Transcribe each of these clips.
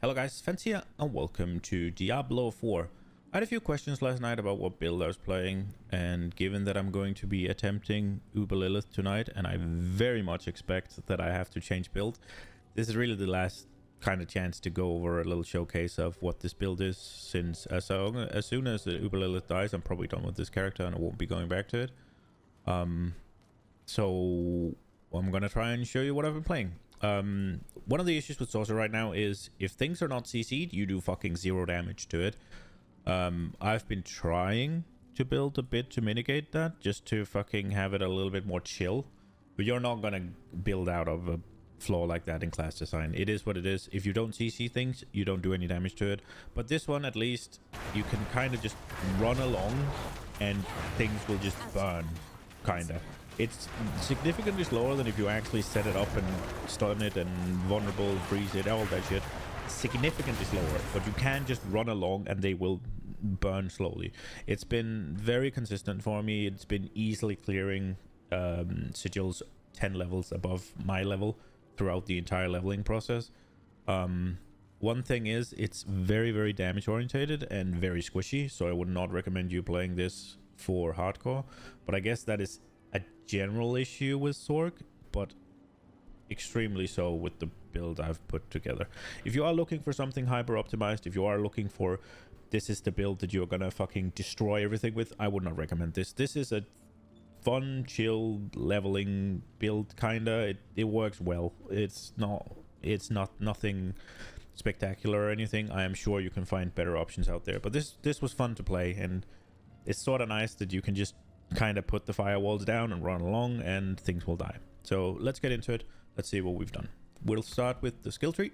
Hello guys, Fens here and welcome to Diablo 4. I had a few questions last night about what build I was playing, and given that I'm going to be attempting Lillith tonight and I very much expect that I have to change build, this is really the last kind of chance to go over a little showcase of what this build is, since as soon as the Lillith dies, I'm probably done with this character and I won't be going back to it. So I'm gonna try and show you what I've been playing. One of the issues with Sorcerer right now is if things are not CC'd, you do fucking 0 damage to it. I've been trying to build a bit to mitigate that, just to fucking have it a little bit more chill. But you're not gonna build out of a flaw like that in class design. It is what it is. If you don't CC things, you don't do any damage to it. But this one, at least, you can kind of just run along and things will just burn, kind of. It's significantly slower than if you actually set it up and stun it and vulnerable, freeze it, all that shit. Significantly slower, but you can just run along and they will burn slowly. It's been very consistent for me. It's been easily clearing sigils 10 levels above my level throughout the entire leveling process. One thing is it's very, very damage orientated and very squishy, so I would not recommend you playing this for hardcore, but I guess that is a general issue with Sorg, but extremely so with the build I've put together. If you are looking for something hyper optimized, if you are looking for this is the build that you're gonna fucking destroy everything with, I would not recommend this. This is a fun, chill leveling build, kinda. It works well. It's not nothing spectacular or anything. I am sure you can find better options out there, but this was fun to play, and it's sort of nice that you can just kind of put the firewalls down and run along and things will die. So let's get into it. Let's see what we've done. We'll start with the skill tree,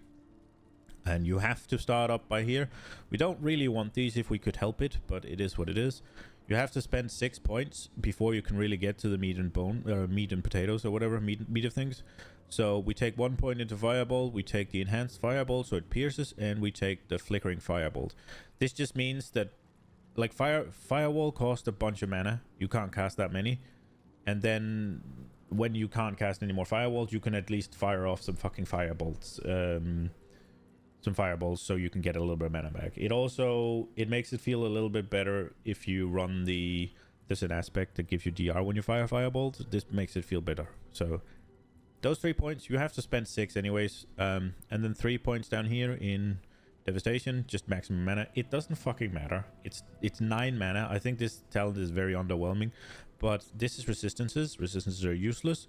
and you have to start up by here. We don't really want these if we could help it, but it is what it is. You have to spend 6 points before you can really get to the meat and bone, or meat and potatoes, or whatever, meat of things. So we take 1 point into fireball, we take the enhanced fireball so it pierces, and we take the flickering firebolt. This just means that like firewall cost a bunch of mana. You can't cast that many, and then when you can't cast any more firewalls, you can at least fire off some fucking firebolts, some fireballs, so you can get a little bit of mana back. It makes it feel a little bit better if you run there's an aspect that gives you DR when you fire firebolts. This makes it feel better. So those 3 points, you have to spend 6 anyways, and then 3 points down here in devastation, just maximum mana. It doesn't fucking matter. It's 9 mana. I think this talent is very underwhelming, but this is resistances. Resistances are useless.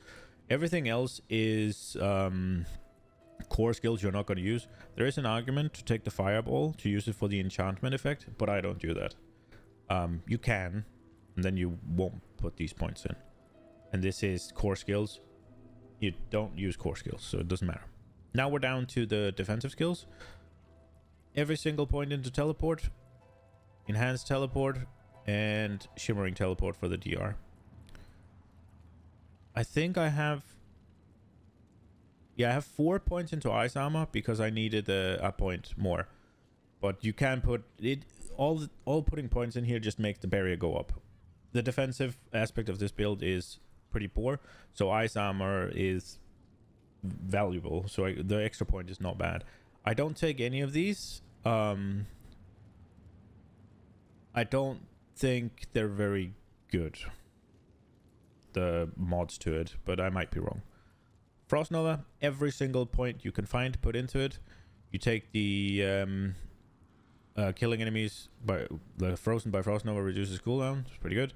Everything else is core skills you're not going to use. There is an argument to take the fireball to use it for the enchantment effect, but I don't do that. You can, and then you won't put these points in. And this is core skills. You don't use core skills, so it doesn't matter. Now we're down to the defensive skills. Every single point into teleport, enhanced teleport, and shimmering teleport for the DR. I think I have 4 points into ice armor because I needed a point more. But you can put it all putting points in here just makes the barrier go up. The defensive aspect of this build is pretty poor, so ice armor is valuable, so the extra point is not bad. I don't take any of these. I don't think they're very good, the mods to it, but I might be wrong. Frost Nova, every single point you can find, put into it. You take the killing enemies by the frozen by Frost Nova reduces cooldown. It's pretty good.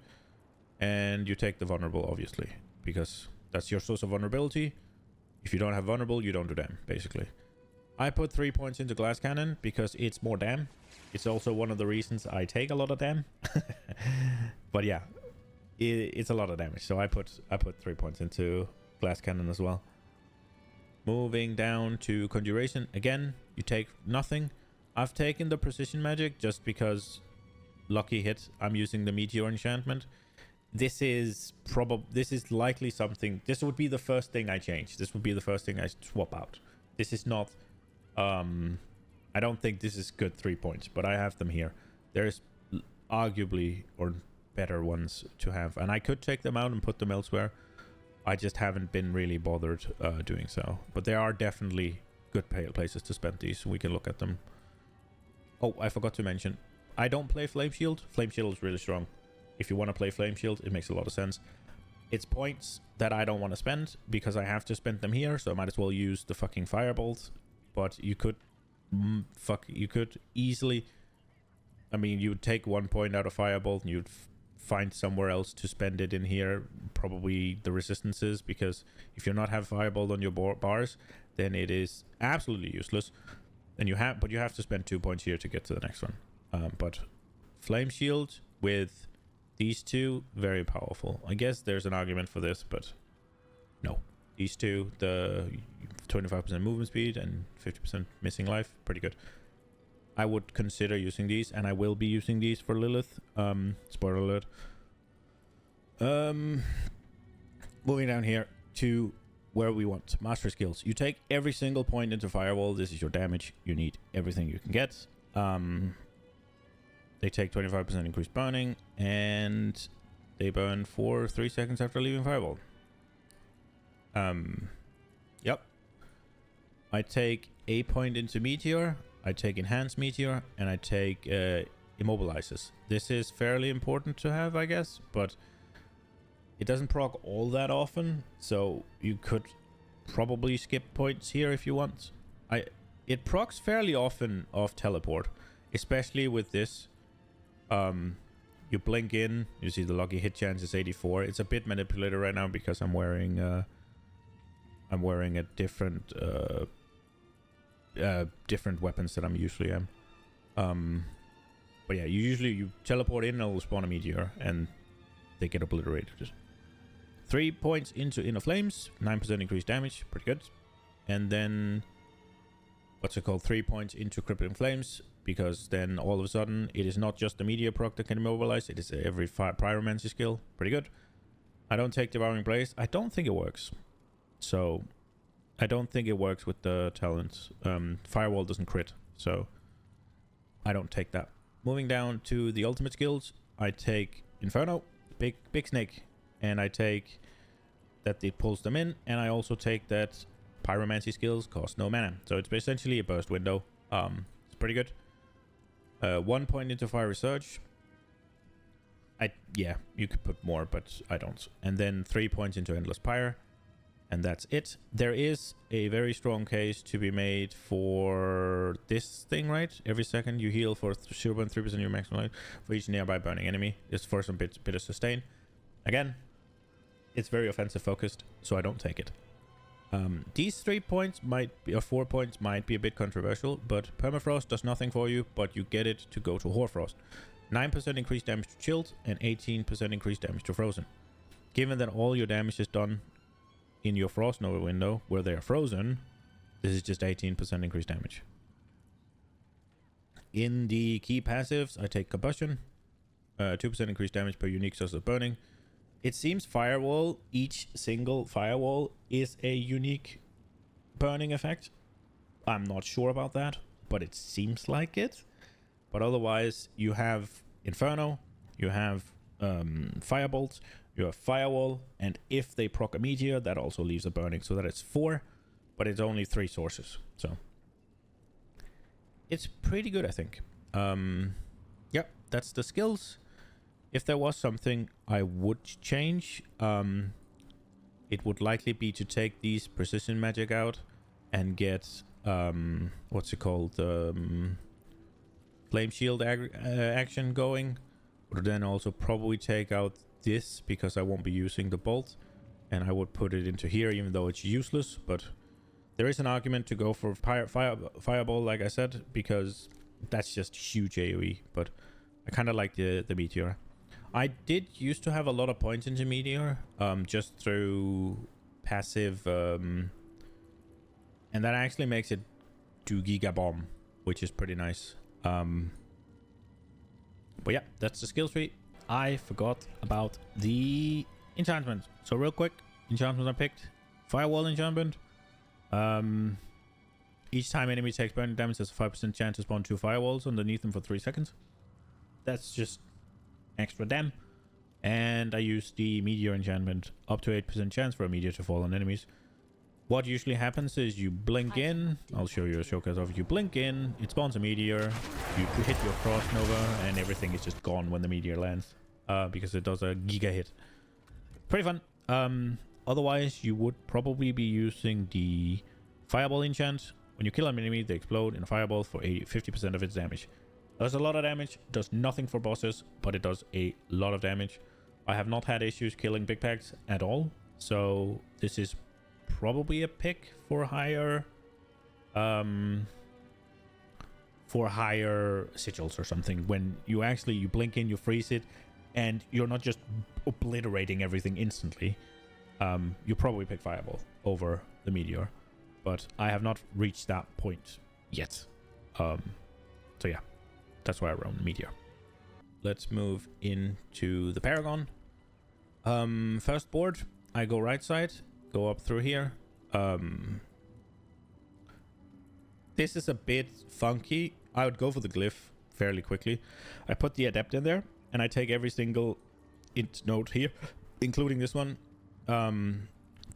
And you take the vulnerable, obviously, because that's your source of vulnerability. If you don't have vulnerable, you don't do damage, basically. I put 3 points into glass cannon because it's more dam. It's also one of the reasons I take a lot of dam. But yeah, it's a lot of damage. So I put 3 points into glass cannon as well. Moving down to conjuration. Again, you take nothing. I've taken the precision magic just because lucky hit. I'm using the meteor enchantment. This is likely something. This would be the first thing I change. This would be the first thing I swap out. This is not I don't think this is good 3 points, but I have them here. There's arguably or better ones to have, and I could take them out and put them elsewhere. I just haven't been really bothered doing so, but there are definitely good places to spend these. We can look at them. Oh, I forgot to mention, I don't play Flame Shield. Flame Shield is really strong. If you want to play Flame Shield, it makes a lot of sense. It's points that I don't want to spend because I have to spend them here, so I might as well use the fucking Firebolt. But you could, you could easily, I mean, you would take 1 point out of Firebolt and you'd find somewhere else to spend it in here, probably the resistances, because if you not have Firebolt on your bars, then it is absolutely useless. And you have to spend 2 points here to get to the next one. But Flame Shield with these two, very powerful. I guess there's an argument for this, but no. These two, the 25% movement speed and 50% missing life, pretty good. I would consider using these, and I will be using these for Lillith. Spoiler alert. Moving down here to where we want master skills. You take every single point into firewall. This is your damage. You need everything you can get. They take 25% increased burning, and they burn for 3 seconds after leaving firewall. Yep. I take a point into meteor. I take enhanced meteor, and I take immobilizes. This is fairly important to have, I guess, but it doesn't proc all that often, so you could probably skip points here if you want. It procs fairly often off teleport, especially with this. You blink in, you see the lucky hit chance is 84. It's a bit manipulated right now because I'm wearing a different different weapons that I'm usually am. But yeah, you teleport in and it'll spawn a meteor and they get obliterated. 3 points into Inner Flames, 9% increased damage, pretty good. And then, what's it called, 3 points into Crippling Flames, because then all of a sudden it is not just the meteor proc that can immobilize, it is every pyromancy skill, pretty good. I don't take Devouring Blaze, I don't think it works. So, I don't think it works with the talents. Firewall doesn't crit, so I don't take that. Moving down to the ultimate skills, I take Inferno, big snake, and I take that it pulls them in, and I also take that pyromancy skills cost no mana. So it's essentially a burst window. It's pretty good. 1 point into Fiery Surge. Yeah, you could put more, but I don't. And then 3 points into Endless Pyre. And that's it. There is a very strong case to be made for this thing, right? Every second you heal for 0.3% of your maximum life for each nearby burning enemy. It's for some bit of sustain. Again, it's very offensive focused, so I don't take it. These 3 points might be, or 4 points might be a bit controversial, but Permafrost does nothing for you, but you get it to go to Hoarfrost. 9% increased damage to chilled and 18% increased damage to frozen. Given that all your damage is done in your Frost Nova window where they are frozen, this is just 18% increased damage. In the key passives, I take Combustion, 2% increased damage per unique source of burning. It seems Firewall, each single Firewall is a unique burning effect. I'm not sure about that, but it seems like it. But otherwise, you have Inferno, you have Firebolt, you have Firewall, and if they proc a meteor, that also leaves a burning, so that it's 4, but it's only 3 sources. So it's pretty good, I think. Yep, that's the skills. If there was something I would change, it would likely be to take these precision magic out and get what's it called, flame shield action going. Would then also probably take out this because I won't be using the bolt, and I would put it into here even though it's useless. But there is an argument to go for fireball, like I said, because that's just huge AoE. But I kind of like the meteor. I did used to have a lot of points into meteor, just through passive, and that actually makes it do Giga Bomb, which is pretty nice. But yeah, that's the skill tree. I forgot about the enchantment. So real quick, enchantments I picked. Firewall enchantment. Each time enemy takes burning damage, there's a 5% chance to spawn 2 firewalls underneath them for 3 seconds. That's just extra damn. And I use the meteor enchantment. Up to 8% chance for a meteor to fall on enemies. what usually happens is you blink in. I'll show you a showcase of you blink in. It spawns a meteor. You hit your cross nova, and everything is just gone when the meteor lands, because it does a giga hit. Pretty fun. Otherwise, you would probably be using the fireball enchant. When you kill an enemy, they explode in a fireball for 50% of its damage. Does a lot of damage. Does nothing for bosses, but it does a lot of damage. I have not had issues killing big packs at all, so this is probably a pick for higher sigils or something. When you actually blink in, you freeze it, and you're not just obliterating everything instantly. You probably pick fireball over the meteor, but I have not reached that point yet. So yeah, that's why I run meteor. Let's move into the Paragon. First board, I go right side, go up through here. This is a bit funky. I would go for the glyph fairly quickly. I put the adept in there, and I take every single int node here, including this one.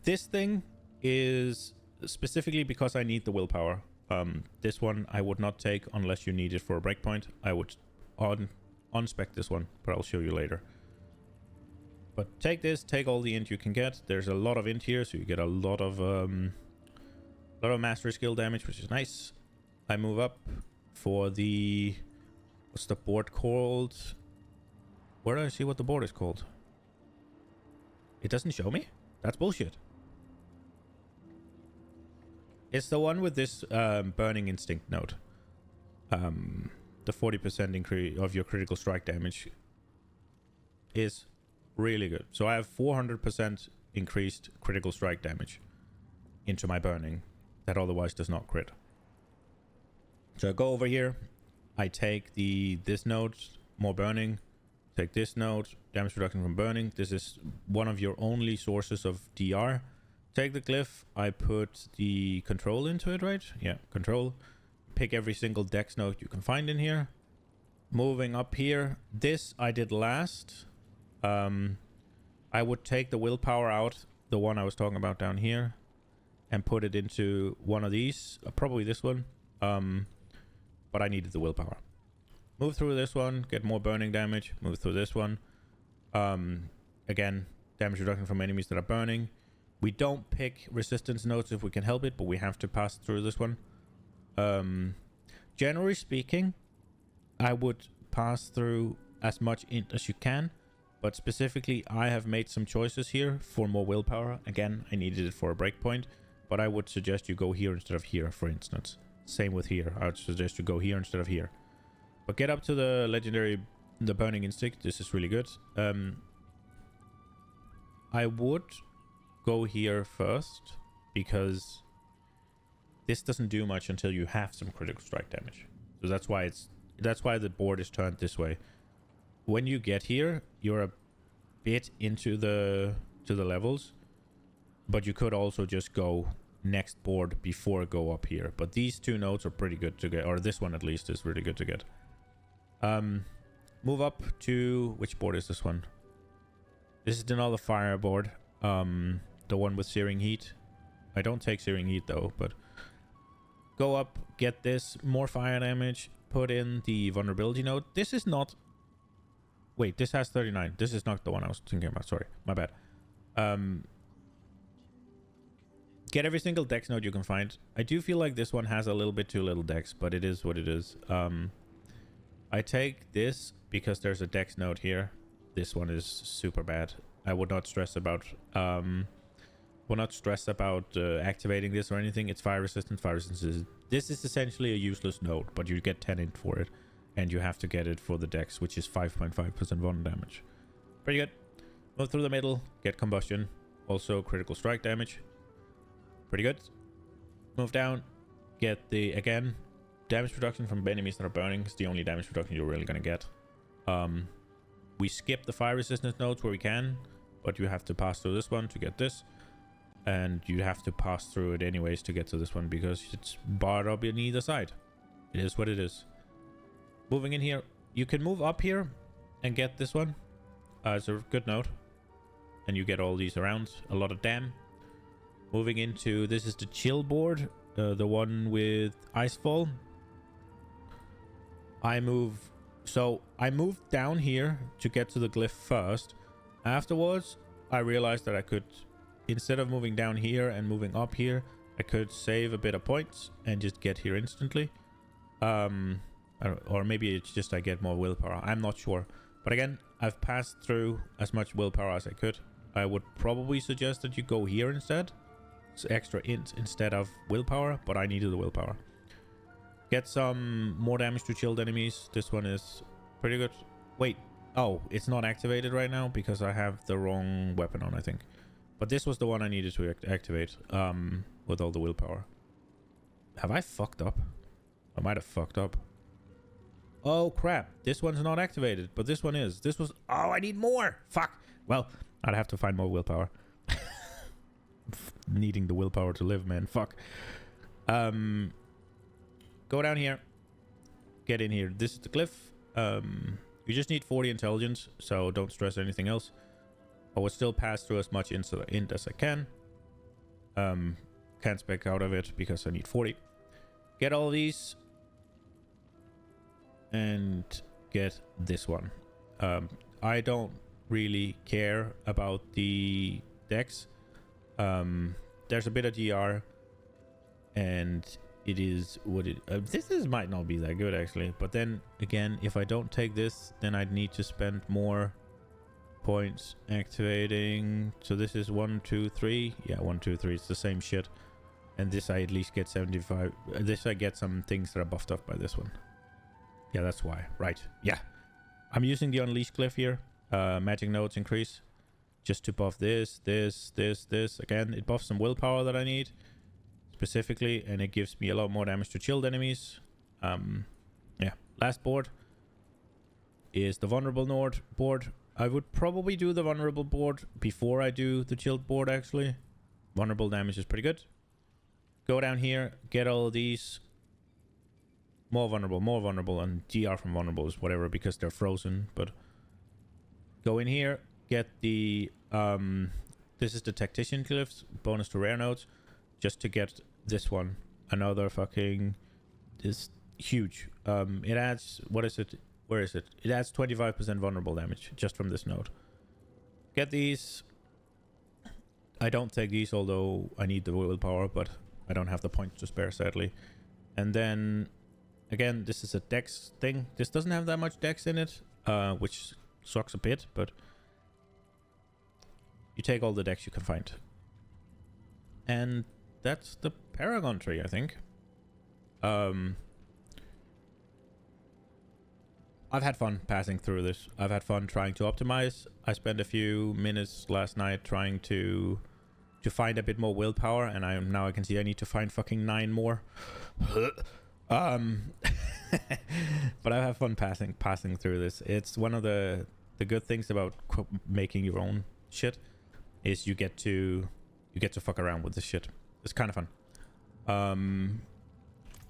This thing is specifically because I need the willpower. This one I would not take unless you need it for a breakpoint. I would unspec this one, but I'll show you later. But take this, take all the int you can get. There's a lot of int here, so you get a lot of mastery skill damage, which is nice. I move up for the... What's the board called? Where do I see what the board is called? It doesn't show me? That's bullshit. It's the one with this burning instinct node. The 40% increase of your critical strike damage is really good. So I have 400% increased critical strike damage into my burning that otherwise does not crit. So I go over here. I take this node, more burning. Take this node, damage reduction from burning. This is one of your only sources of DR. Take the glyph. I put the control into it, right? Yeah, control. Pick every single dex node you can find in here. Moving up here. This I did last. I would take the willpower out, the one I was talking about down here, and put it into one of these. Probably this one. But I needed the willpower. Move through this one, get more burning damage. Move through this one. Again, damage reduction from enemies that are burning. We don't pick resistance nodes if we can help it, but we have to pass through this one. Generally speaking, I would pass through as much int as you can, but specifically I have made some choices here for more willpower. Again, I needed it for a breakpoint, but I would suggest you go here instead of here, for instance. Same with here. I would suggest you go here instead of here. But get up to the legendary, the burning instinct. This is really good. I would go here first because this doesn't do much until you have some critical strike damage. So that's why the board is turned this way. When you get here, you're a bit into the levels, but you could also just go next board before go up here. But these two nodes are pretty good to get, or this one at least is really good to get. Move up to, which board is this one? This is another fire board. The one with searing heat. I don't take searing heat though, but go up, get this, more fire damage, put in the vulnerability node. This is not... Wait, this has 39. This is not the one I was thinking about. Sorry, my bad. Get every single dex node you can find. I do feel like this one has a little bit too little dex, but it is what it is. I take this because there's a dex node here. This one is super bad. I would not stress about activating this or anything. It's fire resistant. Fire resistance. This is essentially a useless node, but you get 10 int for it, and you have to get it for the dex, which is 5.5% vuln damage. Pretty good. Move through the middle, get combustion, also critical strike damage. Pretty good. Move down, get the, again, damage reduction from enemies that are burning. It's the only damage reduction you're really gonna get. We skip the fire resistance nodes where we can, but you have to pass through this one to get this. And you have to pass through it anyways to get to this one because it's barred up on either side. It is what it is. Moving in here, you can move up here and get this one. It's a good node. And you get all these around. A lot of dam. Moving into, this is the chill board, the one with Icefall. I moved down here to get to the glyph first. Afterwards, I realized that I could, instead of moving down here and moving up here, I could save a bit of points and just get here instantly. Or maybe it's just I get more willpower. I'm not sure. But again, I've passed through as much willpower as I could. I would probably suggest that you go here instead. It's extra int instead of willpower, but I needed the willpower. Get some more damage to chilled enemies. This one is pretty good. Wait. Oh, it's not activated right now because I have the wrong weapon on, I think. But this was the one I needed to activate with all the willpower. Have I fucked up? I might have fucked up. Oh, crap. This one's not activated, but this one is. This was... Oh, I need more. Fuck. Well, I'd have to find more willpower. Needing the willpower to live, man. Fuck. Go down here. Get in here. This is the glyph. You just need 40 intelligence, so don't stress anything else. I will still pass through as much int as I can. Can't spec out of it because I need 40. Get all these. And get this one. I don't really care about the dex. There's a bit of DR. And it is what it... might not be that good, actually. But then, again, if I don't take this, then I'd need to spend more points activating. So this is 1, 2, 3. Yeah, 1, 2, 3. It's the same shit. And this I at least get 75. This I get some things that are buffed up by this one. Yeah, that's why. Right. Yeah. I'm using the Unleash glyph here. Magic nodes increase. Just to buff this. Again, it buffs some willpower that I need. Specifically. And it gives me a lot more damage to chilled enemies. Yeah. Last board is the vulnerable node board. I would probably do the vulnerable board before I do the chilled board, actually. Vulnerable damage is pretty good. Go down here. Get all of these. More vulnerable, and GR from vulnerable is whatever because they're frozen. But go in here, get the this is the tactician glyphs, bonus to rare nodes, just to get this one. Another fucking is huge. It adds, what is it? Where is it? It adds 25% vulnerable damage just from this node. Get these. I don't take these, although I need the willpower, but I don't have the points to spare, sadly. And then again, this is a dex thing. This doesn't have that much dex in it, which sucks a bit, but you take all the dex you can find. And that's the Paragon tree, I think. I've had fun passing through this. I've had fun trying to optimize. I spent a few minutes last night trying to find a bit more willpower, and now I can see I need to find fucking 9 more. But I have fun passing through this. It's one of the good things about making your own shit is you get to fuck around with this shit. It's kind of fun.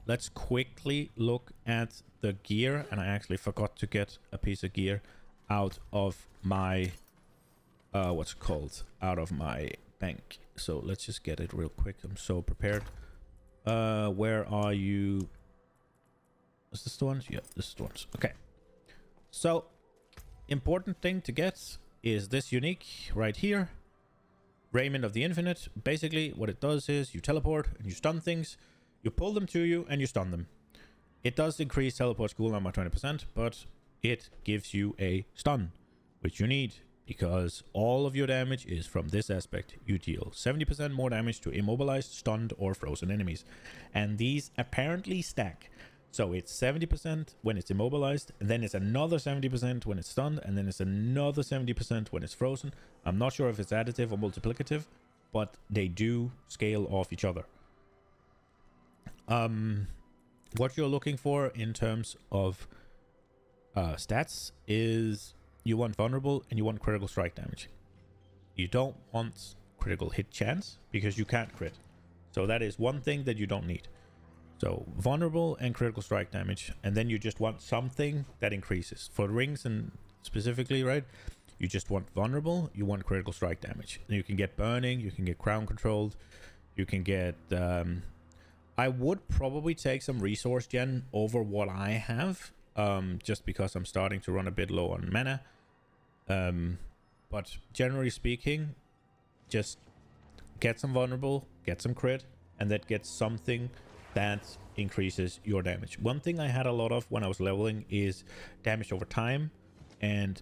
Let's quickly look at the gear, and I actually forgot to get a piece of gear out of my what's it called, out of my bank. So let's just get it real quick. I'm so prepared. Where are you? Is this the ones? Yeah, this is the ones. Okay. So, important thing to get is this unique right here. Raiment of the Infinite. Basically, what it does is you teleport and you stun things. You pull them to you and you stun them. It does increase teleport cooldown by 20%, but it gives you a stun, which you need because all of your damage is from this aspect. You deal 70% more damage to immobilized, stunned, or frozen enemies. And these apparently stack. So it's 70% when it's immobilized, and then it's another 70% when it's stunned, and then it's another 70% when it's frozen. I'm not sure if it's additive or multiplicative, but they do scale off each other. What you're looking for in terms of stats is you want vulnerable and you want critical strike damage. You don't want critical hit chance because you can't crit. So that is one thing that you don't need. So vulnerable and critical strike damage, and then you just want something that increases. For rings and specifically, right? You just want vulnerable, you want critical strike damage. Then you can get burning, you can get crown controlled, You can get... I would probably take some resource gen over what I have, just because I'm starting to run a bit low on mana. But generally speaking, just get some vulnerable, get some crit, and then get something that increases your damage. One thing I had a lot of when I was leveling is damage over time and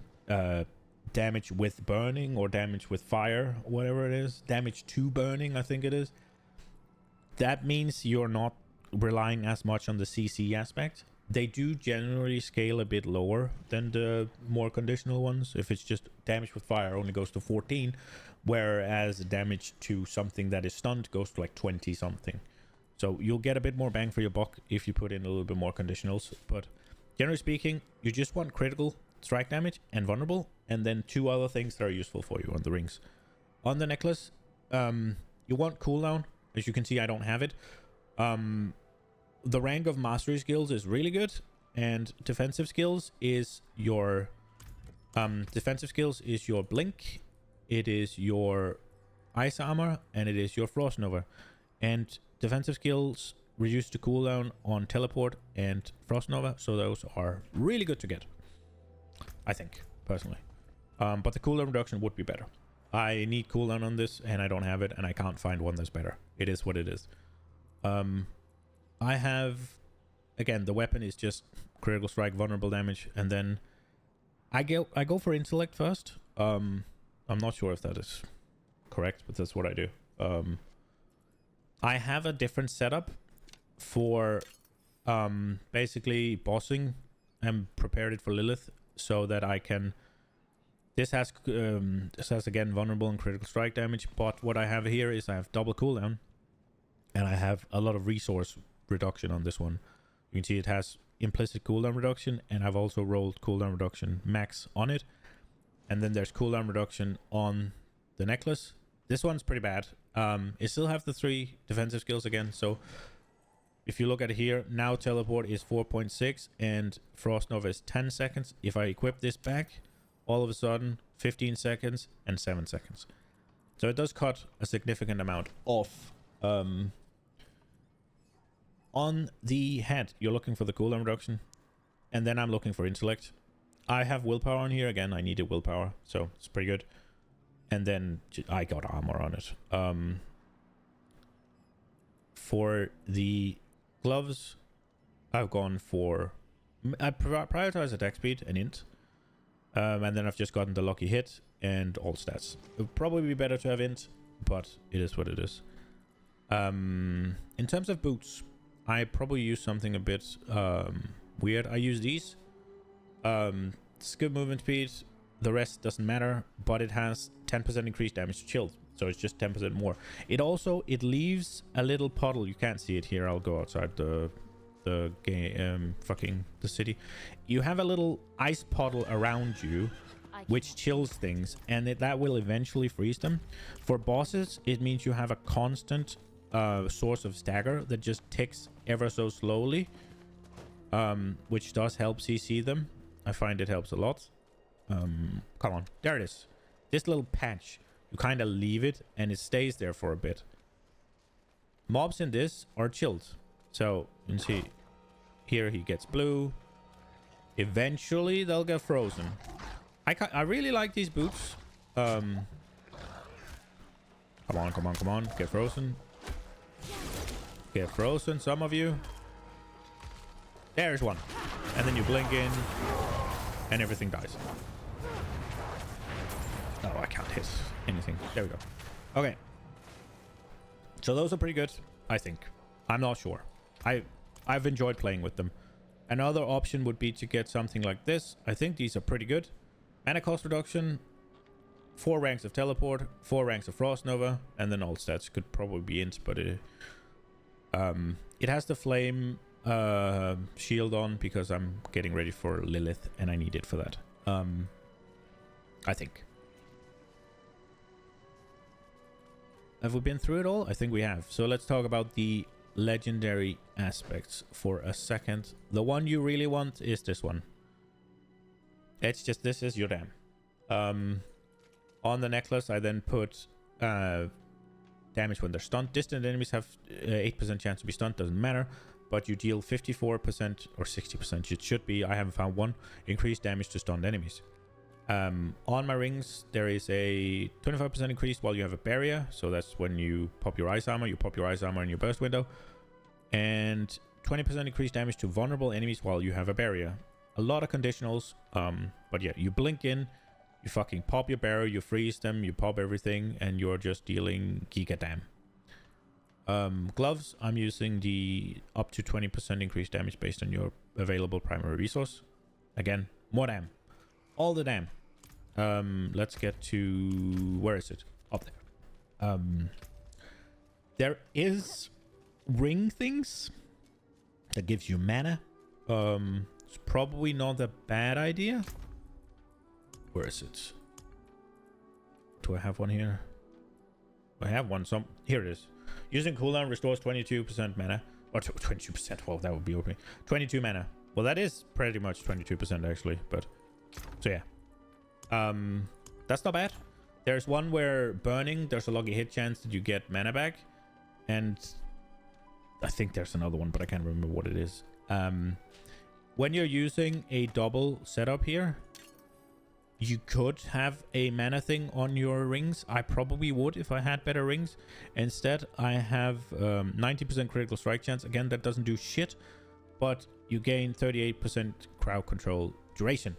damage with burning or damage with fire, whatever it is. Damage to burning, I think it is. That means you're not relying as much on the CC aspect. They do generally scale a bit lower than the more conditional ones. If it's just damage with fire, only goes to 14, whereas damage to something that is stunned goes to like 20 something. So you'll get a bit more bang for your buck if you put in a little bit more conditionals. But generally speaking, you just want critical strike damage and vulnerable, and then 2 other things that are useful for you on the rings. On the necklace, you want cooldown. As you can see, I don't have it. The rank of mastery skills is really good, and defensive skills is your blink, it is your ice armor, and it is your frost nova. And defensive skills reduce the cooldown on teleport and frost nova, so those are really good to get, I think, personally. But the cooldown reduction would be better. I need cooldown on this, and I don't have it, and I can't find one that's better. It is what it is. I have, again, the weapon is just critical strike, vulnerable damage, and then I go for intellect first. I'm not sure if that is correct, but that's what I do. I have a different setup for basically bossing and prepared it for Lillith so that I can... This has again vulnerable and critical strike damage, but what I have here is I have double cooldown, and I have a lot of resource reduction on this one. You can see it has implicit cooldown reduction, and I've also rolled cooldown reduction max on it. And then there's cooldown reduction on the necklace. This one's pretty bad. It still have the 3 defensive skills again, so if you look at it here, now teleport is 4.6 and frost nova is 10 seconds. If I equip this back, all of a sudden 15 seconds and 7 seconds. So it does cut a significant amount off. On the head, you're looking for the cooldown reduction, and then I'm looking for intellect. I have willpower on here. Again, I needed willpower, so it's pretty good. And then I got armor on it. For the gloves, I've gone for... I prioritize attack speed and int. And then I've just gotten the lucky hit and all stats. It would probably be better to have int, but it is what it is. In terms of boots, I probably use something a bit weird. I use these. It's good movement speed. The rest doesn't matter, but it has 10% increased damage to chilled. So it's just 10% more. It leaves a little puddle. You can't see it here. I'll go outside the game, the city. You have a little ice puddle around you, which chills things, and that will eventually freeze them. For bosses, it means you have a constant source of stagger that just ticks ever so slowly, which does help CC them. I find it helps a lot. Come on, there it is. This little patch, you kind of leave it and it stays there for a bit. Mobs in this are chilled, so you can see here he gets blue. Eventually they'll get frozen. I really like these boots. Come on, get frozen. Get frozen, some of you. There's one. And then you blink in and everything dies. Oh, I can't hit anything. There we go. Okay. So those are pretty good, I think. I'm not sure. I've enjoyed playing with them. Another option would be to get something like this. I think these are pretty good. Mana cost reduction, 4 ranks of teleport, 4 ranks of frost nova, and then all stats could probably be int, but it has the flame shield on because I'm getting ready for Lillith and I need it for that. I think. Have we been through it all? I think we have. So let's talk about the legendary aspects for a second. The one you really want is this one. It's just, this is your dam. On the necklace, I then put damage when they're stunned. Distant enemies have 8% chance to be stunned, doesn't matter. But you deal 54% or 60%, it should be, I haven't found one, increased damage to stunned enemies. On my rings, there is a 25% increase while you have a barrier. So that's when you pop your ice armor, in your burst window. And 20% increased damage to vulnerable enemies while you have a barrier. A lot of conditionals, but yeah, you blink in, you fucking pop your barrier, you freeze them, you pop everything, and you're just dealing giga dam. Gloves, I'm using the up to 20% increased damage based on your available primary resource. Again, more dam. All the dam. Let's get to... Where is it? Up there. There is ring things that gives you mana. It's probably not a bad idea. Where is it? Do I have one here? I have one. Here it is. Using cooldown restores 22% mana. Or 22%. Well, that would be okay. 22 mana. Well, that is pretty much 22% actually. But so yeah. That's not bad. There's one where burning, there's a lucky hit chance that you get mana back. And I think there's another one, but I can't remember what it is. When you're using a double setup here, you could have a mana thing on your rings. I probably would if I had better rings. Instead, I have 90% critical strike chance. Again, that doesn't do shit, but you gain 38% crowd control duration.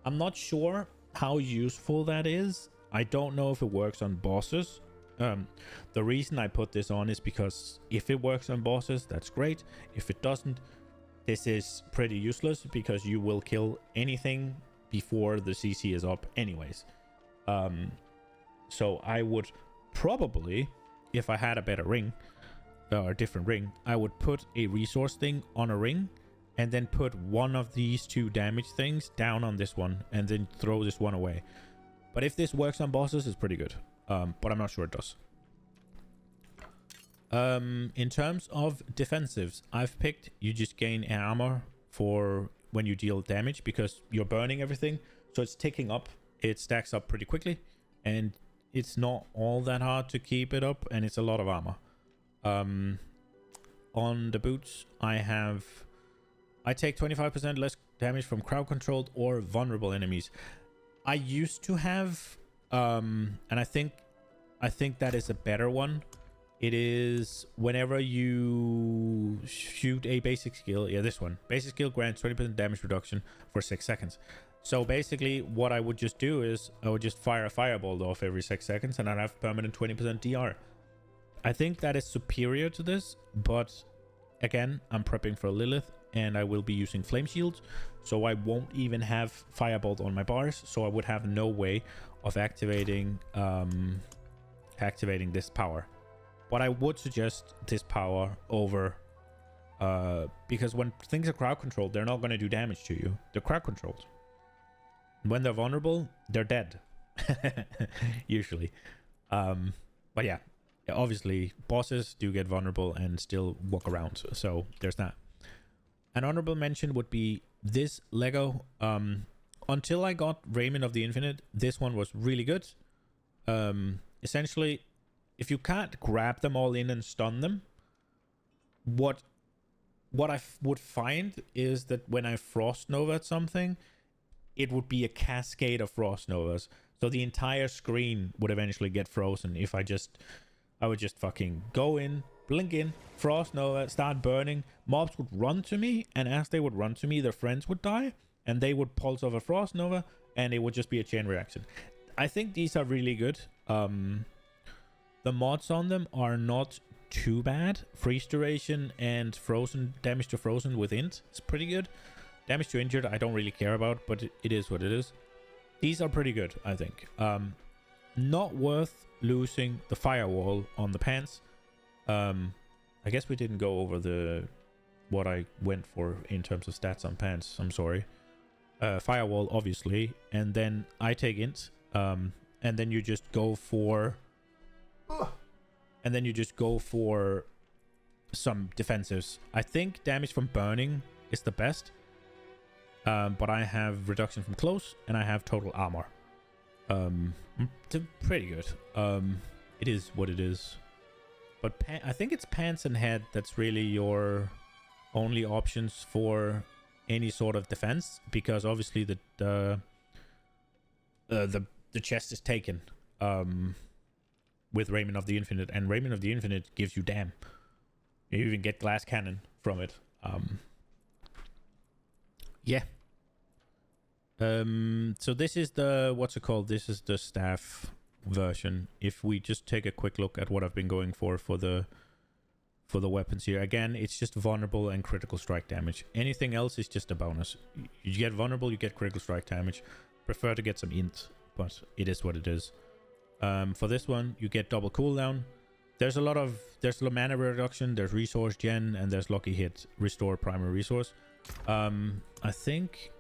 I'm not sure how useful that is. I don't know if it works on bosses. The reason I put this on is because if it works on bosses, that's great. If it doesn't, this is pretty useless because you will kill anything before the CC is up anyways. So I would probably, if I had a better ring, or a different ring, I would put a resource thing on a ring and then put one of these two damage things down on this one and then throw this one away. But if this works on bosses, it's pretty good. But I'm not sure it does. In terms of defensives, I've picked you just gain armor for when you deal damage because you're burning everything. So it's ticking up. It stacks up pretty quickly. And it's not all that hard to keep it up. And it's a lot of armor. On the boots, I take 25% less damage from crowd controlled or vulnerable enemies. I used to have, and I think that is a better one. It is whenever you shoot a basic skill. Yeah, this one. Basic skill grants 20% damage reduction for 6 seconds. So basically, what I would just do is I would just fire a fireball off every 6 seconds, and I'd have permanent 20% DR. I think that is superior to this, but again, I'm prepping for Lillith. And I will be using flame shields, so I won't even have firebolt on my bars, so I would have no way of activating this power. But I would suggest this power over because when things are crowd controlled, they're not going to do damage to you. They're crowd controlled. When they're vulnerable, they're dead usually. But yeah, obviously bosses do get vulnerable and still walk around, so there's that. An honorable mention would be this Lego. Until I got Raymond of the Infinite, this one was really good. Essentially, if you can't grab them all in and stun them, what I would find is that when I Frost Nova at something, it would be a cascade of Frost Novas. So the entire screen would eventually get frozen if I would just fucking go in, blink in, Frost Nova, start burning. Mobs would run to me, and as they would run to me, their friends would die, and they would pulse off a Frost Nova, and it would just be a chain reaction. I think these are really good. The mods on them are not too bad. Freeze duration and frozen damage to frozen with int is pretty good. Damage to injured I don't really care about, but it is what it is. These are pretty good, I think. Not worth losing the firewall on the pants. I guess we didn't go over what I went for in terms of stats on pants. I'm sorry. Firewall, obviously, and then I take int, and then you just go for, some defensives. I think damage from burning is the best, but I have reduction from close, and I have total armor. Pretty good. it is what it is. But I think it's pants and head that's really your only options for any sort of defense, because obviously the chest is taken with Raiment of the Infinite, and Raiment of the Infinite gives you dam. You even get glass cannon from it. Yeah. So this is the, what's it called? This is the staff version. If we just take a quick look at what I've been going for the weapons here, again, it's just vulnerable and critical strike damage. Anything else is just a bonus. You get vulnerable, you get critical strike damage. Prefer to get some int, but it is what it is. For this one, you get double cooldown. There's mana reduction, there's resource gen, and there's lucky hit, restore primary resource. I think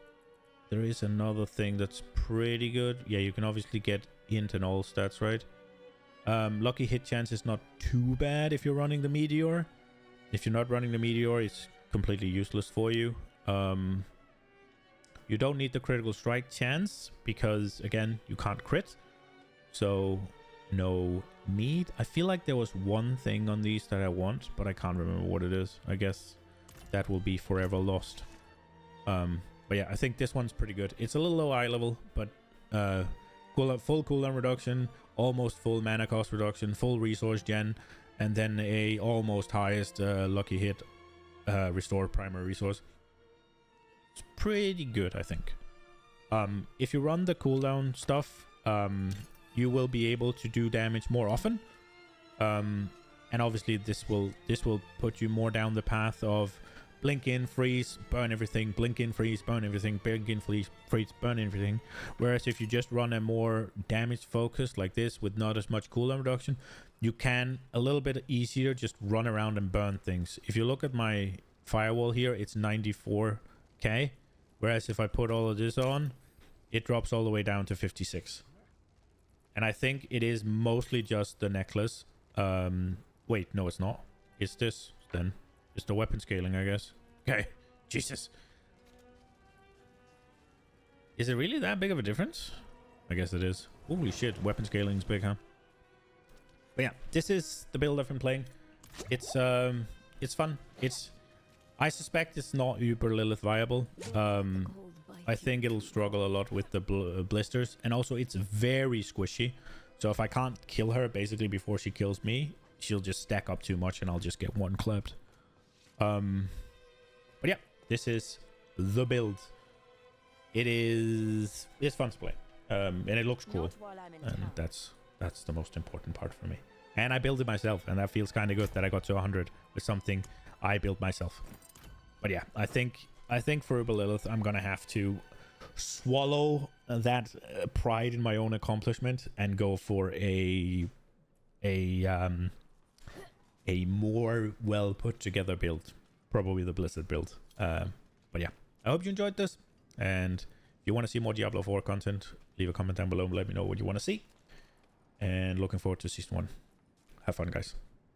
there is another thing that's pretty good. Yeah, you can obviously get int and all stats, right? Lucky hit chance is not too bad if you're running the meteor. If you're not running the meteor, it's completely useless for you. You don't need the critical strike chance because, again, you can't crit. So, no need. I feel like there was one thing on these that I want, but I can't remember what it is. I guess that will be forever lost. But yeah, I think this one's pretty good. It's a little low eye level, but full cooldown reduction, almost full mana cost reduction, full resource gen, and then a almost highest lucky hit restore primary resource. It's pretty good, I think. If you run the cooldown stuff, you will be able to do damage more often. And obviously this will put you more down the path of blink in, freeze, burn everything, blink in, freeze, burn everything, blink in, freeze, burn everything. Whereas if you just run a more damage focus like this with not as much cooldown reduction, you can a little bit easier just run around and burn things. If you look at my firewall here, it's 94k. Whereas if I put all of this on, it drops all the way down to 56. And I think it is mostly just the necklace. Wait, no, it's not. It's this then. It's the weapon scaling, I guess. Okay. Jesus. Is it really that big of a difference? I guess it is. Holy shit, weapon scaling is big, huh? But yeah, this is the build I've been playing. It's fun. I suspect it's not uber Lillith viable. I think it'll struggle a lot with the blisters, and also it's very squishy. So if I can't kill her basically before she kills me, she'll just stack up too much and I'll just get one clapped. But yeah, this is the build. It's fun to play, and it looks cool, and that's the most important part for me. And I built it myself, and that feels kind of good that I got to 100 with something I built myself. But yeah, I think for Uber Lillith, I'm gonna have to swallow that pride in my own accomplishment and go for a more well put together build, probably the Blizzard build. But yeah, I hope you enjoyed this, and if you want to see more Diablo 4 content, leave a comment down below and let me know what you want to see. And looking forward to season 1. Have fun, guys.